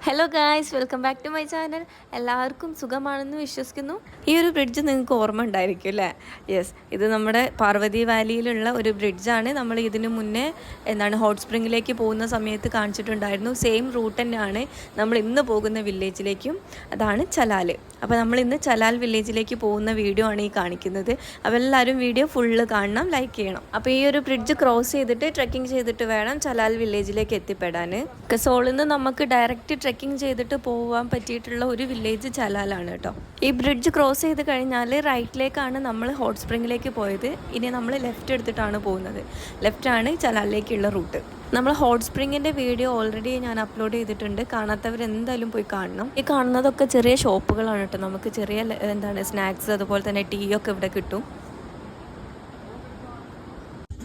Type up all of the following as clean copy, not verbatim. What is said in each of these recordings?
Hello guys, welcome back to my channel. എല്ലാവർക്കും സുഖമാണെന്ന് വിശ്വസിക്കുന്നു. ഈ ഒരു ബ്രിഡ്ജ് നിങ്ങൾക്ക് ഓർമ്മ ഉണ്ടായിരിക്കും അല്ലേ? യെസ്, ഇത് നമ്മുടെ പാർവതി വാലിയിലുള്ള ഒരു ബ്രിഡ്ജാണ്. നമ്മൾ ഇതിന് മുന്നേ ഹോട്ട് സ്പ്രിങ്ങിലേക്ക് പോകുന്ന സമയത്ത് കാണിച്ചിട്ടുണ്ടായിരുന്നു. സെയിം റൂട്ട് തന്നെയാണ് നമ്മൾ ഇന്ന് പോകുന്ന വില്ലേജിലേക്കും. അതാണ് ചലാൽ. അപ്പോൾ നമ്മൾ ഇന്ന് ചലാൽ വില്ലേജിലേക്ക് പോകുന്ന വീഡിയോ ആണ് ഈ കാണിക്കുന്നത്. അപ്പോൾ എല്ലാവരും വീഡിയോ ഫുള്ള് കാണണം, ലൈക്ക് ചെയ്യണം. അപ്പോൾ ഈ ഒരു ബ്രിഡ്ജ് ക്രോസ് ചെയ്തിട്ട് ട്രെക്കിംഗ് ചെയ്തിട്ട് വേണം ചലാൽ വില്ലേജിലേക്ക് എത്തിപ്പെടാൻ. കസോളിൽ നിന്ന് നമുക്ക് ഡയറക്റ്റ് ട്രെക്കിംഗ് ചെയ്തിട്ട് പോകാൻ പറ്റിയിട്ടുള്ള ഒരു വില്ലേജ് ചലാലാണ് കേട്ടോ. ഈ ബ്രിഡ്ജ് ക്രോസ് ചെയ്ത് കഴിഞ്ഞാൽ റൈറ്റിലേക്കാണ് നമ്മൾ ഹോട്ട് സ്പ്രിങ്ങിലേക്ക് പോയത്. ഇനി നമ്മൾ ലെഫ്റ്റ് എടുത്തിട്ടാണ് പോകുന്നത്. ലെഫ്റ്റാണ് ചലാലിലേക്കുള്ള റൂട്ട്. നമ്മൾ ഹോട്ട് സ്പ്രിങ്ങിൻ്റെ വീഡിയോ ഓൾറെഡി ഞാൻ അപ്ലോഡ് ചെയ്തിട്ടുണ്ട്. കാണാത്തവർ എന്തായാലും പോയി കാണണം. ഈ കാണുന്നതൊക്കെ ചെറിയ ഷോപ്പുകളാണ് കേട്ടോ. നമുക്ക് ചെറിയ സ്നാക്സ് അതുപോലെ തന്നെ ടീ ഒക്കെ ഇവിടെ കിട്ടും.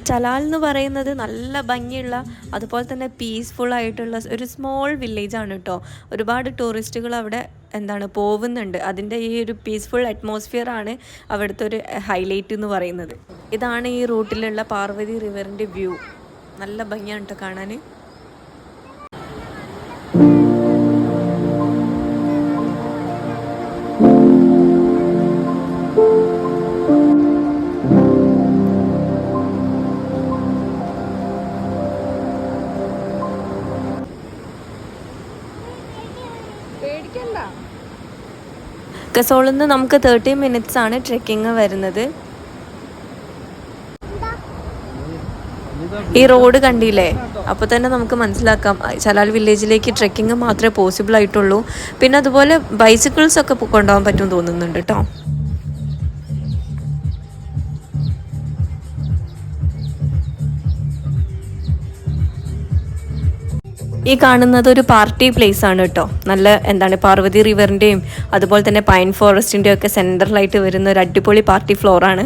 ചലാൽ എന്ന് പറയുന്നത് നല്ല ഭംഗിയുള്ള അതുപോലെ തന്നെ പീസ്ഫുൾ ആയിട്ടുള്ള ഒരു സ്മോൾ വില്ലേജാണ് കേട്ടോ. ഒരുപാട് ടൂറിസ്റ്റുകൾ അവിടെ പോകുന്നുണ്ട്. അതിൻ്റെ ഈ ഒരു പീസ്ഫുൾ അറ്റ്മോസ്ഫിയർ ആണ് അവിടുത്തെ ഒരു ഹൈലൈറ്റ് എന്ന് പറയുന്നത്. ഇതാണ് ഈ റൂട്ടിലുള്ള പാർവതി റിവറിൻ്റെ വ്യൂ. നല്ല ഭംഗിയാണ് കേട്ടോ കാണാൻ. കസോളിൽ നിന്ന് നമുക്ക് 30 മിനിറ്റ്സ് ആണ് ട്രെക്കിങ് വരുന്നത്. ഈ റോഡ് കണ്ടില്ലേ? അപ്പോൾ തന്നെ നമുക്ക് മനസ്സിലാക്കാം ചലാൽ വില്ലേജിലേക്ക് ട്രെക്കിങ് മാത്രമേ പോസിബിൾ ആയിട്ടുള്ളൂ. പിന്നെ അതുപോലെ ബൈസിക്കിൾസ് ഒക്കെ കൊണ്ടുപോകാൻ പറ്റും തോന്നുന്നുണ്ട് കേട്ടോ. ഈ കാണുന്നത് ഒരു പാർട്ടി പ്ലേസ് ആണ് കേട്ടോ. നല്ല പാർവതി റിവറിൻ്റെയും അതുപോലെ തന്നെ പൈൻ ഫോറസ്റ്റിൻ്റെയും ഒക്കെ സെൻട്രലായിട്ട് വരുന്ന ഒരു അടിപൊളി പാർട്ടി ഫ്ലോറാണ്.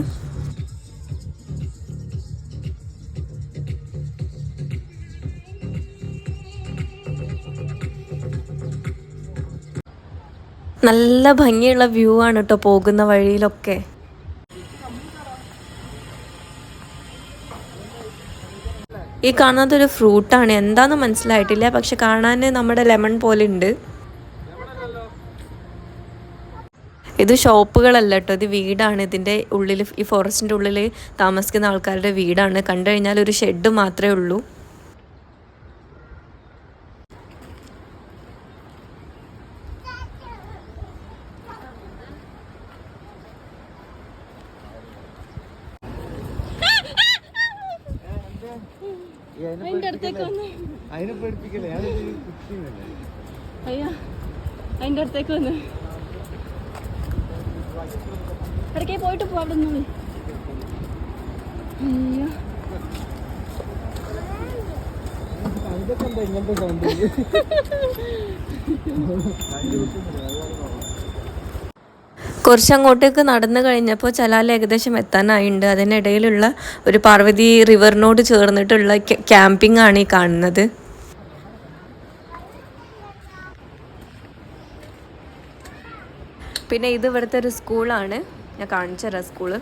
നല്ല ഭംഗിയുള്ള വ്യൂ ആണ് കേട്ടോ പോകുന്ന വഴിയിലൊക്കെ. ഈ കാണുന്നത് ഒരു ഫ്രൂട്ടാണ്. എന്താന്ന് മനസ്സിലായിട്ടില്ല, പക്ഷെ കാണാൻ നമ്മുടെ ലെമൺ പോലെ ഉണ്ട്. ഇത് ഷോപ്പുകളല്ല കേട്ടോ, ഇത് വീടാണ്. ഇതിൻ്റെ ഉള്ളിൽ, ഈ ഫോറസ്റ്റിൻ്റെ ഉള്ളിൽ താമസിക്കുന്ന ആൾക്കാരുടെ വീടാണ്. കണ്ടു കഴിഞ്ഞാൽ ഒരു ഷെഡ് മാത്രമേ ഉള്ളൂ. അതിൻ്റെ അടുത്തേക്ക് വന്ന് ഇടയ്ക്ക് പോയിട്ട് പോ. അവിടെ നിന്ന് കുറച്ചങ്ങോട്ടേക്ക് നടന്നു കഴിഞ്ഞപ്പോൾ ചലാൽ ഏകദേശം എത്താനായിട്ടുണ്ട്. അതിനിടയിലുള്ള ഒരു പാർവതി റിവറിനോട് ചേർന്നിട്ടുള്ള ക്യാമ്പിംഗ് ആണ് ഈ കാണുന്നത്. പിന്നെ ഇത് ഇവിടുത്തെ ഒരു സ്കൂളാണ്. ഞാൻ കാണിച്ചു തരാം സ്കൂള്.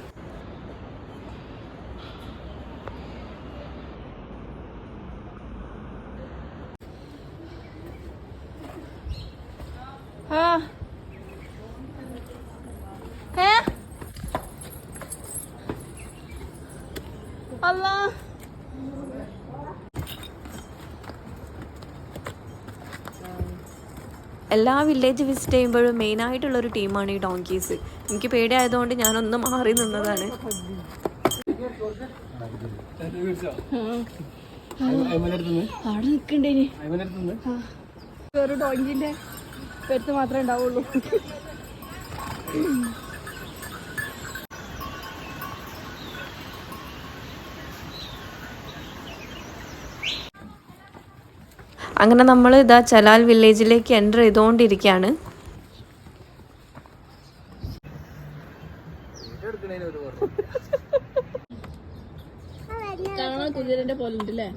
എല്ലാ വില്ലേജ് വിസിറ്റ് ചെയ്യുമ്പോഴും മെയിനായിട്ടുള്ളൊരു ടീമാണ് ഈ ഡോങ്കീസ്. എനിക്ക് പേടിയായതുകൊണ്ട് ഞാനൊന്ന് മാറി നിന്നതാണ്. അവിടെ നിൽക്കണ്ടേനി ഒരു ഡോങ്കിന്റെ പെരുത്ത് മാത്രമേ ഉണ്ടാവുള്ളൂ. അങ്ങനെ നമ്മൾ ഇതാ ചലാൽ വില്ലേജിലേക്ക് എൻ്റർ ചെയ്തുകൊണ്ടിരിക്കുകയാണ്. കുതിരന്റെ പോലെ ഉണ്ടല്ലേ.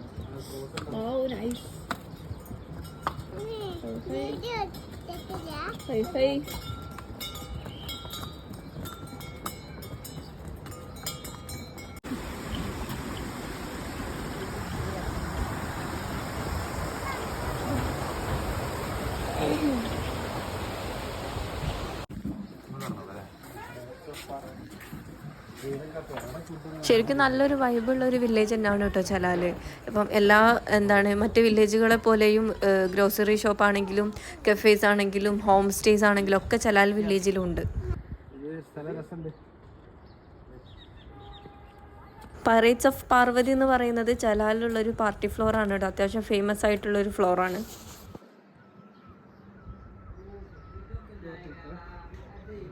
ശരിക്കും നല്ലൊരു വൈബുള്ള ഒരു വില്ലേജ് തന്നെയാണ് കേട്ടോ ചലാൽ. ഇപ്പം എല്ലാ മറ്റ് വില്ലേജുകളെ പോലെയും ഗ്രോസറി ഷോപ്പ് ആണെങ്കിലും കഫേസ് ആണെങ്കിലും ഹോം സ്റ്റേസ് ആണെങ്കിലും ഒക്കെ ചലാൽ വില്ലേജിലുണ്ട്. പൈറേറ്റ്സ് ഓഫ് പാർവതി എന്ന് പറയുന്നത് ചലാലിലുള്ളൊരു പാർട്ടി ഫ്ലോറാണ് കേട്ടോ. അത്യാവശ്യം ഫേമസ് ആയിട്ടുള്ളൊരു ഫ്ലോറാണ്.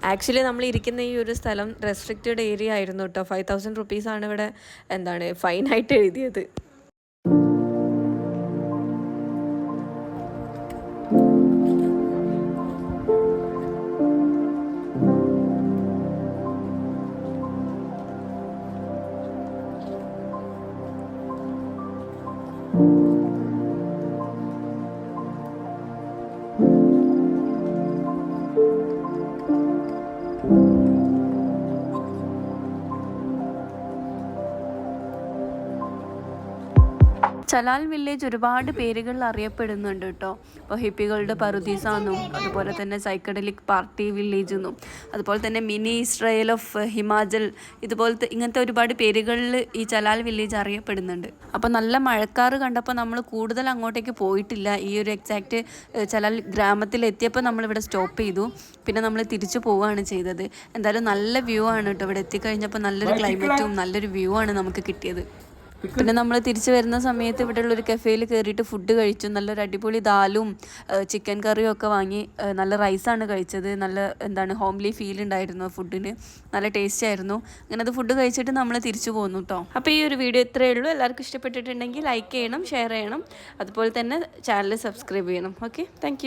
ആക്ച്വലി നമ്മൾ ഇരിക്കുന്ന ഈ ഒരു സ്ഥലം റെസ്ട്രിക്റ്റഡ് ഏരിയ ആയിരുന്നു കേട്ടോ. 5000 റുപ്പീസാണ് ഇവിടെ ഫൈനായിട്ട് എഴുതിയത്. ചലാൽ വില്ലേജ് ഒരുപാട് പേരുകളിൽ അറിയപ്പെടുന്നുണ്ട് കേട്ടോ. ഇപ്പോൾ ഹിപ്പികളുടെ പറുദീസ എന്നും, അതുപോലെ തന്നെ സൈക്കഡലിക് പാർട്ടി വില്ലേജ് എന്നും, അതുപോലെ തന്നെ മിനി ഇസ്രായേൽ ഓഫ് ഹിമാചൽ, ഇങ്ങനത്തെ ഒരുപാട് പേരുകളിൽ ഈ ചലാൽ വില്ലേജ് അറിയപ്പെടുന്നുണ്ട്. അപ്പോൾ നല്ല മഴക്കാറ് കണ്ടപ്പോൾ നമ്മൾ കൂടുതൽ അങ്ങോട്ടേക്ക് പോയിട്ടില്ല. ഈ ഒരു എക്സാക്റ്റ് ചലാൽ ഗ്രാമത്തിലെത്തിയപ്പോൾ നമ്മളിവിടെ സ്റ്റോപ്പ് ചെയ്തു. പിന്നെ നമ്മൾ തിരിച്ചു പോവുകയാണ് ചെയ്തത്. എന്തായാലും നല്ല വ്യൂ ആണ് കേട്ടോ. ഇവിടെ എത്തിക്കഴിഞ്ഞപ്പോൾ നല്ലൊരു ക്ലൈമറ്റും നല്ലൊരു വ്യൂ ആണ് നമുക്ക് കിട്ടിയത്. പിന്നെ നമ്മൾ തിരിച്ചു വരുന്ന സമയത്ത് ഇവിടെയുള്ളൊരു കഫേയിൽ കയറിയിട്ട് ഫുഡ് കഴിച്ചു. നല്ലൊരു അടിപൊളി ദാലും ചിക്കൻ കറിയും ഒക്കെ വാങ്ങി. നല്ല റൈസാണ് കഴിച്ചത്. നല്ല ഹോംലി ഫീൽ ഉണ്ടായിരുന്നു ഫുഡിന്. നല്ല ടേസ്റ്റ് ആയിരുന്നു. അങ്ങനെ അത് ഫുഡ് കഴിച്ചിട്ട് നമ്മൾ തിരിച്ചു പോന്നു കേട്ടോ. അപ്പോൾ ഈ ഒരു വീഡിയോ ഇത്രയേ ഉള്ളൂ. എല്ലാവർക്കും ഇഷ്ടപ്പെട്ടിട്ടുണ്ടെങ്കിൽ ലൈക്ക് ചെയ്യണം, ഷെയർ ചെയ്യണം, അതുപോലെ തന്നെ ചാനൽ സബ്സ്ക്രൈബ് ചെയ്യണം. Okay, thank